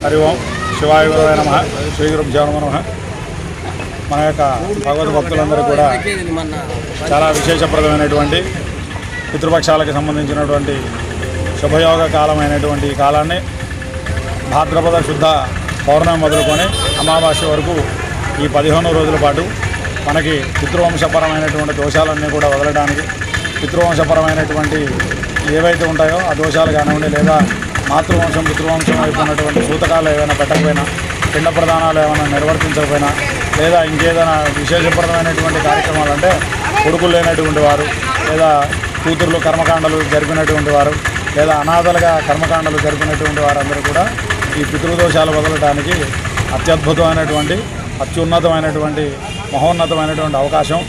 హరి ఓం శివాయ గురవే నమః శ్రీ గురుభ్యో నమః. మన యొక్క భగవద్ భక్తులందరూ కూడా చాలా విశేషప్రదమైనటువంటి పితృపక్షాలకు సంబంధించినటువంటి శుభయోగ కాలమైనటువంటి ఈ కాలాన్ని భాద్రపద శుద్ధ పౌర్ణమి మొదలుకొని అమావాస్య వరకు ఈ 15 రోజుల పాటు మనకి పితృవంశపరమైనటువంటి దోషాలన్నీ కూడా వదలడానికి, పితృవంశపరమైనటువంటి ఏవైతే ఉంటాయో ఆ దోషాలు కానివ్వండి, లేదా మాతృవంశం పితృవంశం వైపు ఉన్నటువంటి సూతకాలు ఏమైనా పెట్టకపోయినా, పిండ ప్రదానాలు ఏమైనా నిర్వర్తించకపోయినా, లేదా ఇంకేదైనా విశేషప్రదమైనటువంటి కార్యక్రమాలు అంటే కొడుకులు లేనటువంటి వారు, లేదా కూతుర్లు కర్మకాండలు జరిపినటువంటి వారు, లేదా అనాథలుగా కర్మకాండలు జరిపినటువంటి వారందరూ కూడా ఈ పితృదోషాలు వదలడానికి అత్యద్భుతమైనటువంటి అత్యున్నతమైనటువంటి మహోన్నతమైనటువంటి అవకాశం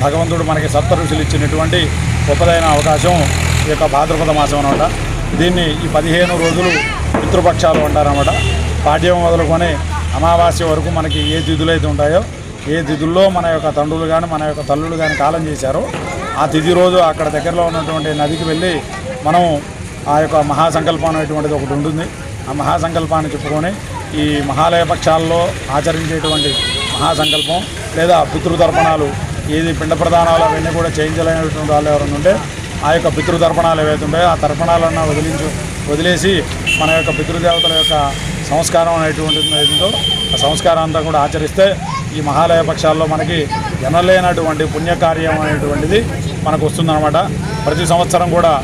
భగవంతుడు మనకి సప్త ఋషులు ఇచ్చినటువంటి గొప్పదైన అవకాశం ఈ యొక్క భాద్రపద మాసం అనమాట. దీన్ని ఈ 15 రోజులు పితృపక్షాలు అంటారన్నమాట. పాడ్యం మొదలుకొని అమావాస్య వరకు మనకి ఏ తిథులు అయితే ఉంటాయో, ఏ తిథుల్లో మన యొక్క తండ్రులు కానీ మన యొక్క తల్లులు కానీ కాలం చేశారో ఆ తిథి రోజు అక్కడ దగ్గరలో ఉన్నటువంటి నదికి వెళ్ళి మనం ఆ యొక్క మహాసంకల్పం అనేటువంటిది ఒకటి ఉంటుంది. ఆ మహాసంకల్పాన్ని చెప్పుకొని ఈ మహాలయ పక్షాల్లో ఆచరించేటువంటి మహాసంకల్పం లేదా పితృతర్పణాలు, ఏది పిండ ప్రదానాలు అవన్నీ కూడా చేయించలేనటువంటి వాళ్ళు ఎవరైనా ఉంటే ఆ యొక్క పితృతర్పణాలు ఏవైతే ఉంటాయో ఆ తర్పణాలన్నా వదిలేసి మన యొక్క పితృదేవతల యొక్క సంస్కారం అనేటువంటిది ఏదో ఆ సంస్కారం అంతా కూడా ఆచరిస్తే ఈ మహాలయ పక్షాల్లో మనకి ఎనలేనటువంటి పుణ్యకార్యం అనేటువంటిది మనకు వస్తుందన్నమాట. ప్రతి సంవత్సరం కూడా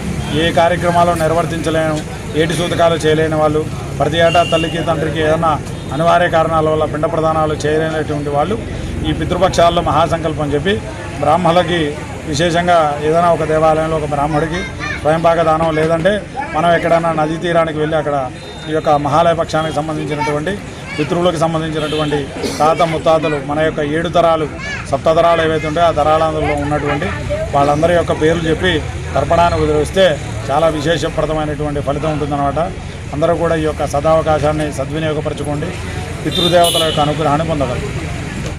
ఏ కార్యక్రమాలు నిర్వర్తించలేను, ఏటి సూతకాలు చేయలేని వాళ్ళు, ప్రతి ఏటా తల్లికి తండ్రికి ఏదైనా అనివార్య కారణాల వల్ల పిండ ప్రదానాలు చేయలేనటువంటి వాళ్ళు ఈ పితృపక్షాల్లో మహాసంకల్పం చెప్పి బ్రాహ్మణులకి విశేషంగా ఏదైనా ఒక దేవాలయంలో ఒక బ్రాహ్మడికి స్వయంపాక దానం, లేదంటే మనం ఎక్కడైనా నదీ తీరానికి వెళ్ళి అక్కడ ఈ యొక్క మహాలయ పక్షానికి సంబంధించినటువంటి పితృవులకు సంబంధించినటువంటి తాత ముత్తాతలు మన యొక్క 7 తరాలు సప్తతరాలు ఏవైతే ఉంటాయో ఆ తరాలలో ఉన్నటువంటి వాళ్ళందరి యొక్క పేర్లు చెప్పి తర్పణాన్ని వదిలిస్తే చాలా విశేషప్రదమైనటువంటి ఫలితం ఉంటుందన్నమాట. అందరూ కూడా ఈ యొక్క సదావకాశాన్ని సద్వినియోగపరచుకోండి, పితృదేవతల యొక్క అనుగ్రహాన్ని పొందగలరు.